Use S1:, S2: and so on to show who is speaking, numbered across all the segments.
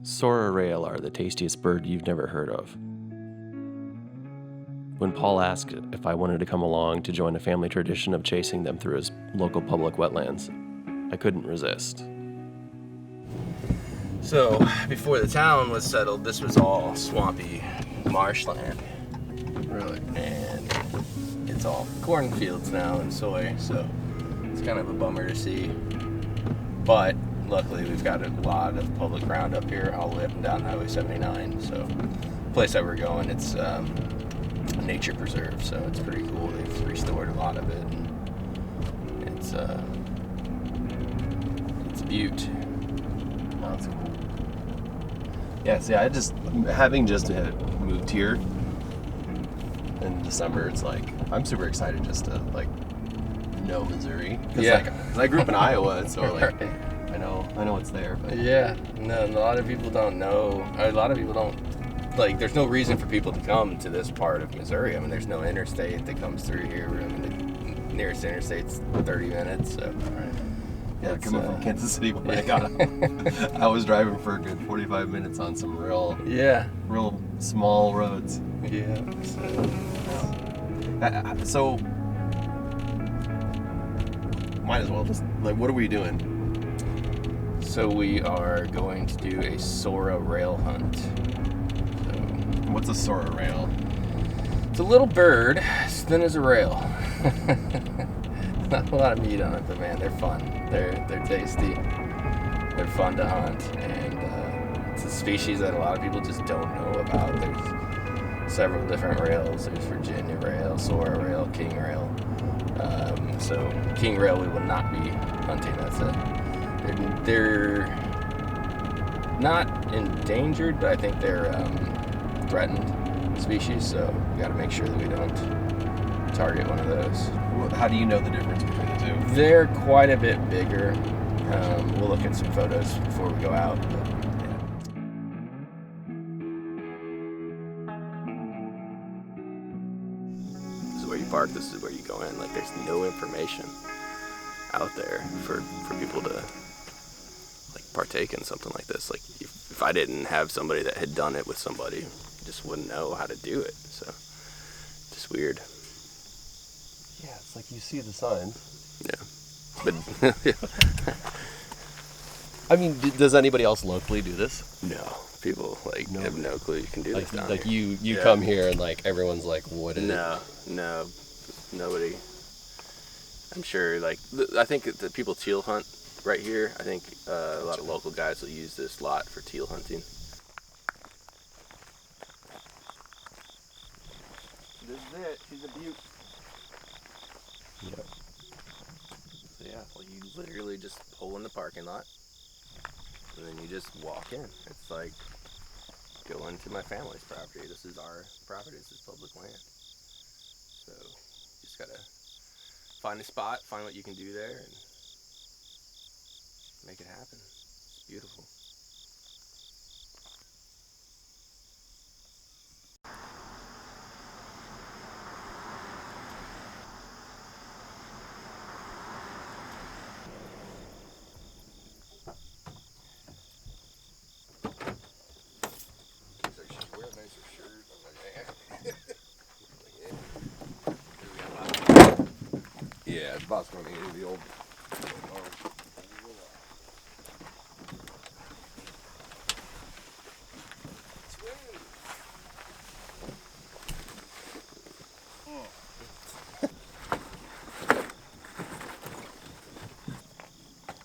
S1: Sora Rail are the tastiest bird you've never heard of. When Paul asked if I wanted to come along to join a family tradition of chasing them through his local public wetlands, I couldn't resist.
S2: So, before the town was settled, this was all swampy marshland.
S1: Really?
S2: And it's all cornfields now and soy, so it's kind of a bummer to see. But luckily, we've got a lot of public ground up here, all the way up and down Highway 79. So, the place that we're going, it's a nature preserve, so it's pretty cool. They've restored a lot of it. And it's a beaut.
S1: Oh, that's cool. Yeah, see, having just moved here in December, it's like, I'm super excited just to, like, know Missouri.
S2: Yeah.
S1: Cause I grew up in Iowa, so, like,
S2: Right.
S1: I know it's there. But
S2: Yeah, no, a lot of people don't know. A lot of people don't, like, there's no reason for people to come to this part of Missouri. I mean, there's no interstate that comes through here. I mean, the nearest interstate's 30 minutes, so.
S1: Right. Yeah,
S2: It's,
S1: coming from Kansas City when I got I was driving for a good 45 minutes on some real small roads.
S2: Yeah.
S1: So, might as well just, like, what are we doing?
S2: So we are going to do a Sora Rail hunt. So
S1: What's a Sora Rail?
S2: it's a little bird, as thin as a rail. Not a lot of meat on it, but man, they're fun. They're tasty. They're fun to hunt, and it's a species that a lot of people just don't know about. There's several different rails. There's Virginia rail, Sora rail, King rail. So King rail we will not be hunting. They're not endangered, but I think they're threatened species. So we got to make sure that we don't target one of those.
S1: How do you know the difference between the two?
S2: They're quite a bit bigger. We'll look at some photos before we go out. But, yeah. This is where you park. This is where you go in. Like, there's no information out there for people to, like, partake in something like this. Like, if I didn't have somebody that had done it with somebody, I just wouldn't know how to do it. So, just weird.
S1: Yeah, it's like you see the signs.
S2: Yeah. But
S1: I mean, does anybody else locally do this?
S2: no, people have no clue you can do this down
S1: Like
S2: here.
S1: you come here and, like, everyone's like, what is it?
S2: No, nobody. I'm sure, like, I think that the people teal hunt right here. I think a lot of local guys will use this lot for teal hunting. This is it. She's a beaut.
S1: Yep.
S2: So yeah, well, you literally just pull in the parking lot, and then you just walk in. It's like going to my family's property. This is our property. This is public land. So you just gotta find a spot, find what you can do there, and make it happen. It's beautiful.
S3: Yeah, it's about going to get the old.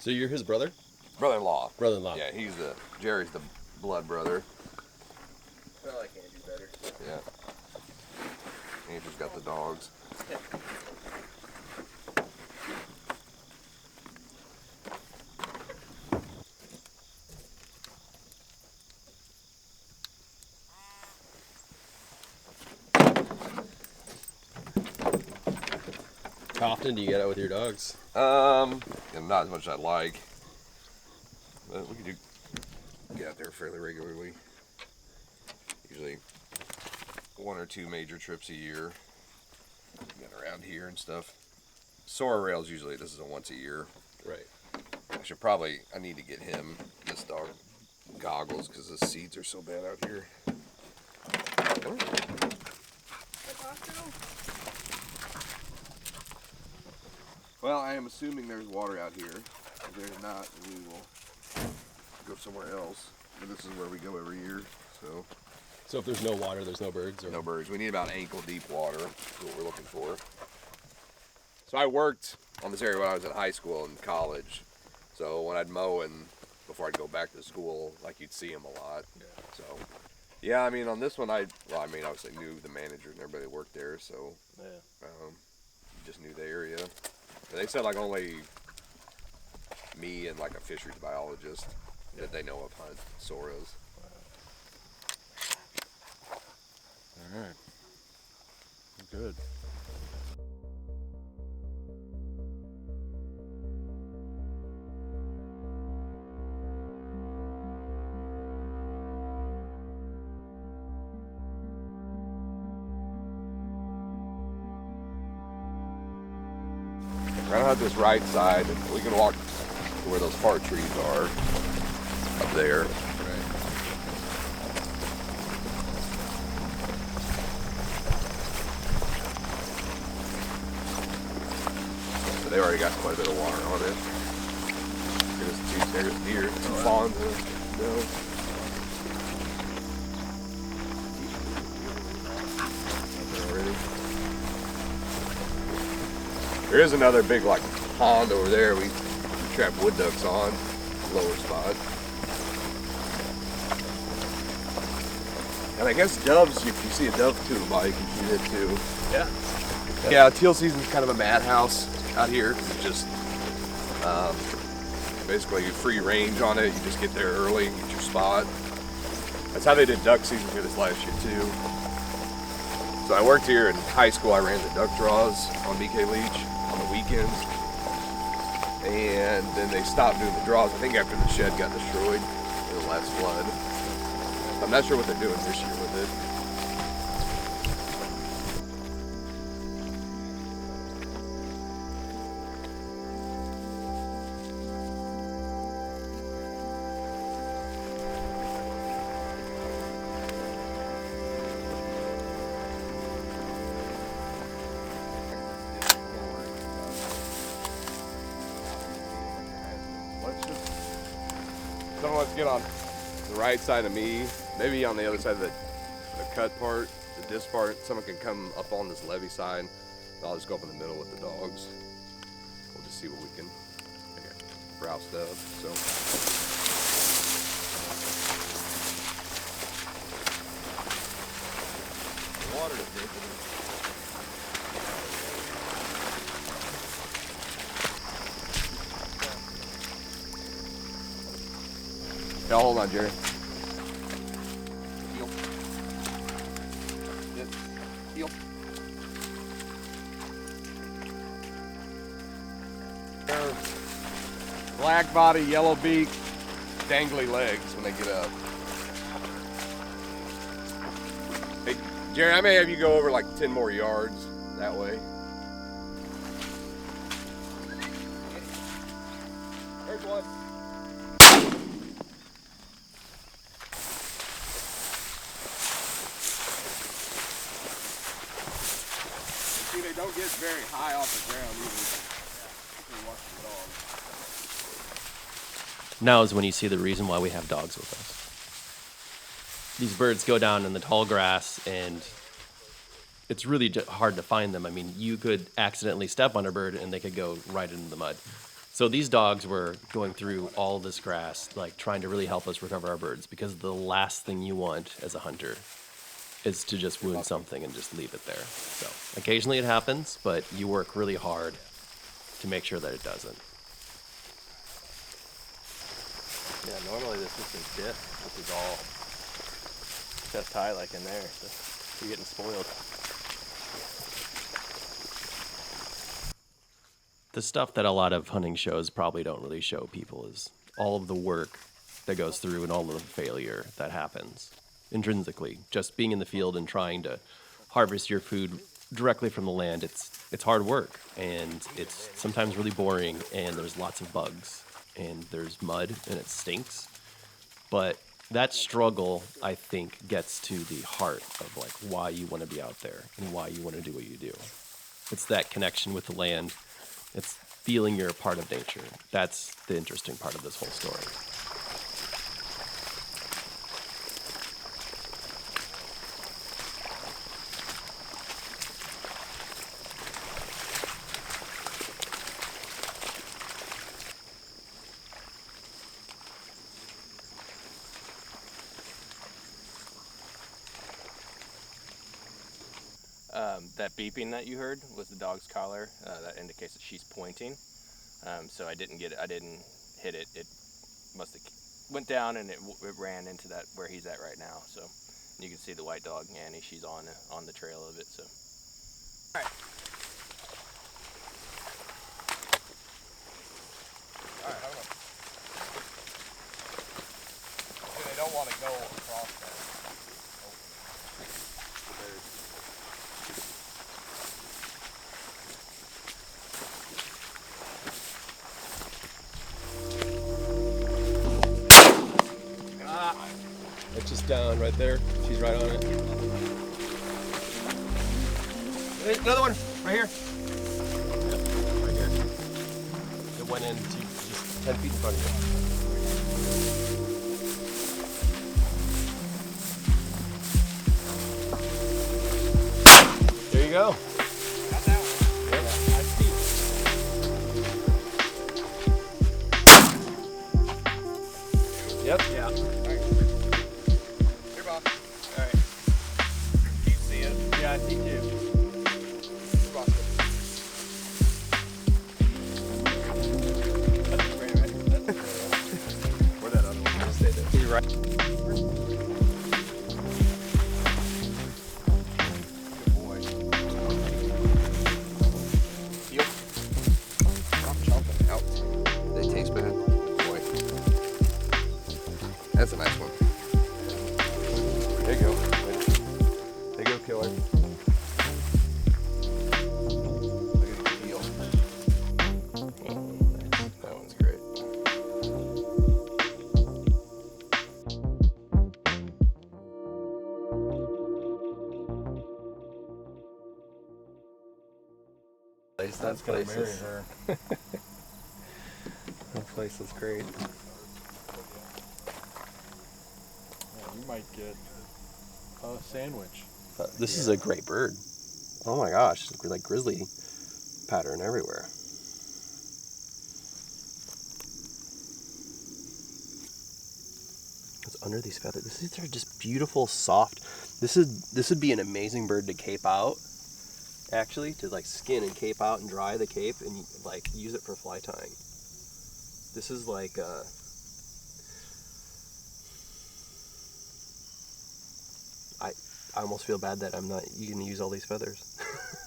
S1: So you're his brother?
S3: Brother-in-law.
S1: Brother-in-law.
S3: Yeah, Jerry's the blood brother.
S2: I like Andrew better.
S3: Yeah. Andrew's got the dogs.
S1: How often do you get out with your dogs?
S3: And not as much as I'd like. But we can get out there fairly regularly. Usually 1 or 2 major trips a year. Get around here and stuff. Sora Rail's usually, this is a once a year.
S1: Right.
S3: I need to get him, this dog, goggles because the seeds are so bad out here. Oh. Well, I am assuming there's water out here. If there's not, we will go somewhere else. But this is where we go every year.
S1: So if there's no water, there's no birds? Or?
S3: No birds. We need about ankle deep water. That's what we're looking for. So I worked on this area when I was in high school and college. So when I'd mow and before I'd go back to school, like you'd see them a lot.
S1: Yeah.
S3: So yeah, I mean on this one obviously knew the manager and everybody that worked there, so just knew the area. But they said like only me and like a fisheries biologist that they know of hunt Soras.
S1: All right. Good.
S3: We're gonna have this right side, and we can walk to where those far trees are up there.
S1: Right.
S3: So they already got quite a bit of water on it. There's deer, two fawns. Already. There is another big like pond over there we trap wood ducks on, lower spot. And I guess doves, if you see a dove tube, you can shoot it too.
S1: Yeah.
S3: Yeah, teal season's kind of a madhouse out here. It's just basically free range on it. You just get there early and get your spot. That's how they did duck season here this last year too. So I worked here in high school. I ran the duck draws on BK Leach on the weekends. And then they stopped doing the draws, I think after the shed got destroyed in the last flood. I'm not sure what they're doing this year with it. Someone wants to get on the right side of me, maybe on the other side of the cut part, the disc part. Someone can come up on this levee side, and I'll just go up in the middle with the dogs. We'll just see what we can roust up. So. Water to drink. Yeah, hold on, Jerry. Heel. Heel. Black body, yellow beak, dangly legs when they get up. Hey, Jerry, I may have you go over like 10 more yards that way. There's one. See, they don't get very high off the ground either. Watch the dogs.
S1: Now is when you see the reason why we have dogs with us. These birds go down in the tall grass, and it's really hard to find them. I mean, you could accidentally step on a bird, and they could go right into the mud. So these dogs were going through all this grass, like trying to really help us recover our birds, because the last thing you want as a hunter is to just wound something and just leave it there. So occasionally it happens, but you work really hard to make sure that it doesn't.
S2: Yeah, normally this isn't stiff. This is all chest high like in there. So you're getting spoiled.
S1: The stuff that a lot of hunting shows probably don't really show people is all of the work that goes through and all of the failure that happens intrinsically. Just being in the field and trying to harvest your food directly from the land, it's hard work, and it's sometimes really boring, and there's lots of bugs, and there's mud, and it stinks. But that struggle, I think, gets to the heart of like why you want to be out there and why you want to do what you do. It's that connection with the land. It's feeling you're a part of nature. That's the interesting part of this whole story.
S2: That beeping that you heard was the dog's collar. That indicates that she's pointing. So I didn't get it. I didn't hit it. It must have went down and it ran into that where he's at right now. So you can see the white dog Annie. She's on the trail of it. So. All right.
S3: All right, hold on. They don't want to go across that opening.
S1: It's just down right there. She's right on it. Hey, another one right here. Yep, right here. It went in just 10 feet in front of you. There you go.
S3: Got that one.
S1: Yep. Nice feet. Yep. Yeah.
S3: Here, Bob.
S1: All right.
S3: Keep seeing.
S1: Yeah, I see too.
S3: Here, Bob. Where that other one? Just stay there.
S1: You're right.
S3: Good boy. Yep. Stop chomping out. They taste bad. Boy. That's a nice one.
S1: There you go. There you go, killer.
S3: Look at the heel.
S2: That one's great.
S1: That's gonna marry her. That place is great.
S4: You might get a sandwich.
S1: This is a great bird. Oh my gosh, like grizzly pattern everywhere. It's under these feathers. These are just beautiful, soft. This would be an amazing bird to cape out. Actually, to like skin and cape out and dry the cape and like use it for fly tying. This is like I almost feel bad that I'm not going to use all these feathers.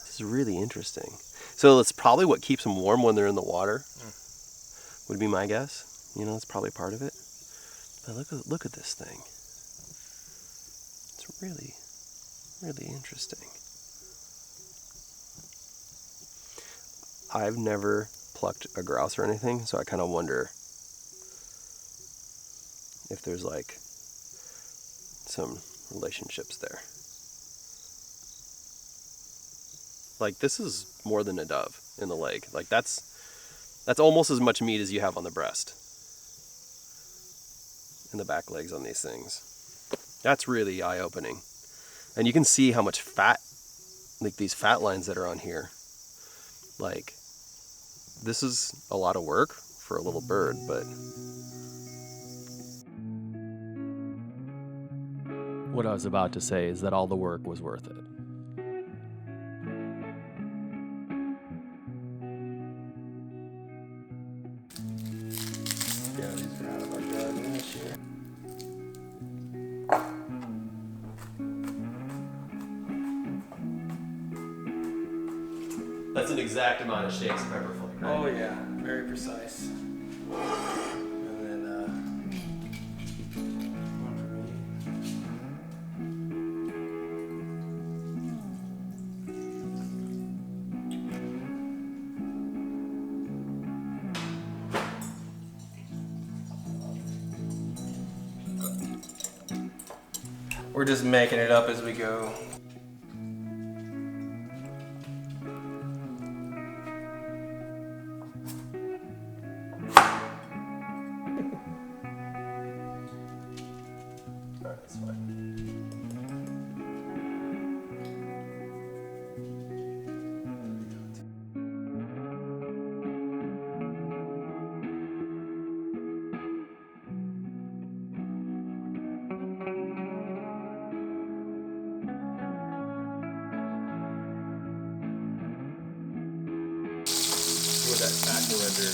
S1: This is really interesting. So it's probably what keeps them warm when they're in the water. Would be my guess. You know, it's probably part of it. But look at this thing. It's really, really interesting. I've never plucked a grouse or anything, so I kind of wonder if there's like some relationships there. Like this is more than a dove in the leg. Like that's almost as much meat as you have on the breast and the back legs on these things. That's really eye-opening. And you can see how much fat, like these fat lines that are on here. Like this is a lot of work for a little bird, but what I was about to say is that all the work was worth it.
S2: Yeah, these are out of our garden this year.
S1: That's an exact amount of shakes of pepper flake, right?
S2: Oh yeah, very precise. And then one for me. We're just making it up as we go.
S1: Alright, that's fine. With that fat render.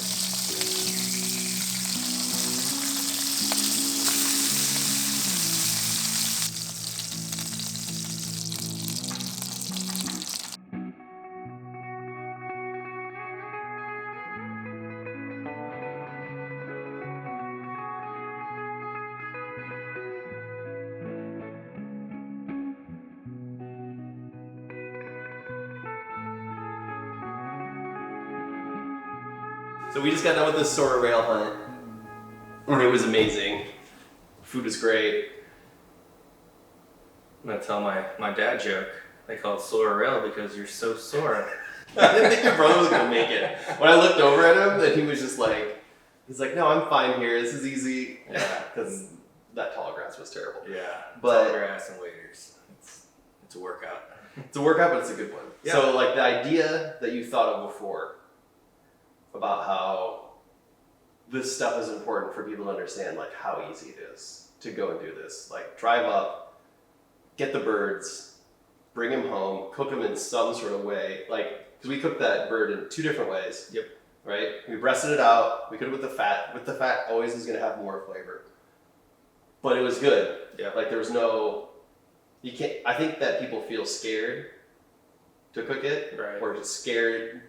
S1: So we just got done with this Sora Rail hunt, and it was amazing. Food was great.
S2: I'm gonna tell my dad joke. They call it Sora Rail because you're so sore.
S1: I didn't think your brother was gonna make it. When I looked over at him, and he was just like, he's like, no, I'm fine here. This is easy.
S2: Yeah.
S1: Because that tall grass was terrible.
S2: Yeah,
S1: But-
S2: tall grass and waders. It's a workout.
S1: It's a workout, but it's a good one.
S2: Yeah.
S1: So like the idea that you thought of before about how this stuff is important for people to understand, like how easy it is to go and do this. Like drive up, get the birds, bring them home, cook them in some sort of way. Like, because we cooked that bird in 2 different ways.
S2: Yep.
S1: Right? We breasted it out. We cooked it with the fat. With the fat, always is going to have more flavor. But it was good.
S2: Yeah.
S1: Like there was no, you can't, I think that people feel scared to cook it.
S2: Right.
S1: Or just scared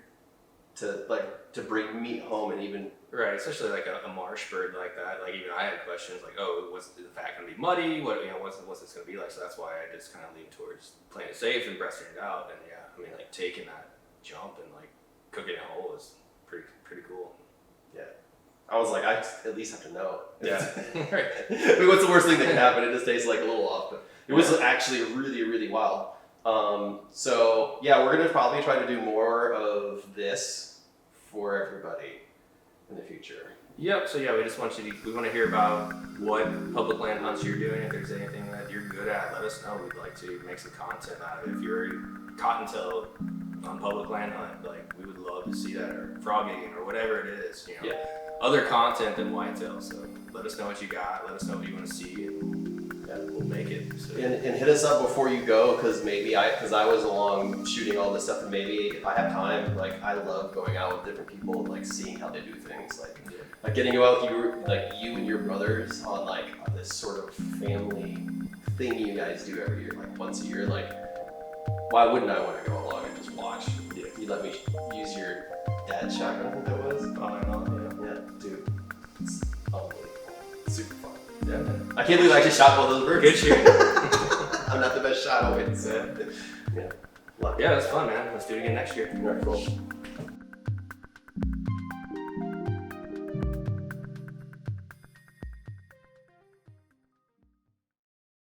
S1: to bring meat home and even,
S2: Right, especially like a marsh bird like that. Like even I had questions like, oh, is the fat gonna be muddy? What's this gonna be like? So that's why I just kind of lean towards playing it safe and breasting it out. And yeah, I mean like taking that jump and like cooking it whole is pretty cool.
S1: yeah. I was like, I at least have to know.
S2: Yeah. Right.
S1: I mean, what's the worst thing that can happen? It just tastes like a little off, but it was actually really, really wild. So yeah, we're gonna probably try to do more of this for everybody in the future.
S2: Yep. So yeah, we just want we want to hear about what public land hunts you're doing. If there's anything that you're good at, let us know. We'd like to make some content out of it. If you're a cottontail on public land hunt, like we would love to see that, or frog gigging, or whatever it is. You know,
S1: Yeah.
S2: other content than whitetail. So let us know what you got. Let us know what you want to see, and we'll make it. So.
S1: And hit us up before you go, because I was along shooting all this stuff, and maybe if I have time, like I love going out with different people and like seeing how they do things, like getting you out with you and your brothers on like this sort of family thing you guys do every year, like once a year. Like, why wouldn't I want to go along and just watch?
S2: Yeah.
S1: You let me use your dad's shotgun, I think that was. Yeah, dude, it's unbelievable. It's super fun.
S2: Yeah, man.
S1: I can't believe I actually shot both those birds.
S2: Good shooting.
S1: I'm not the best shot always. So. Yeah.
S2: Yeah, that's fun, man. Let's do it again next year.
S1: Alright, cool.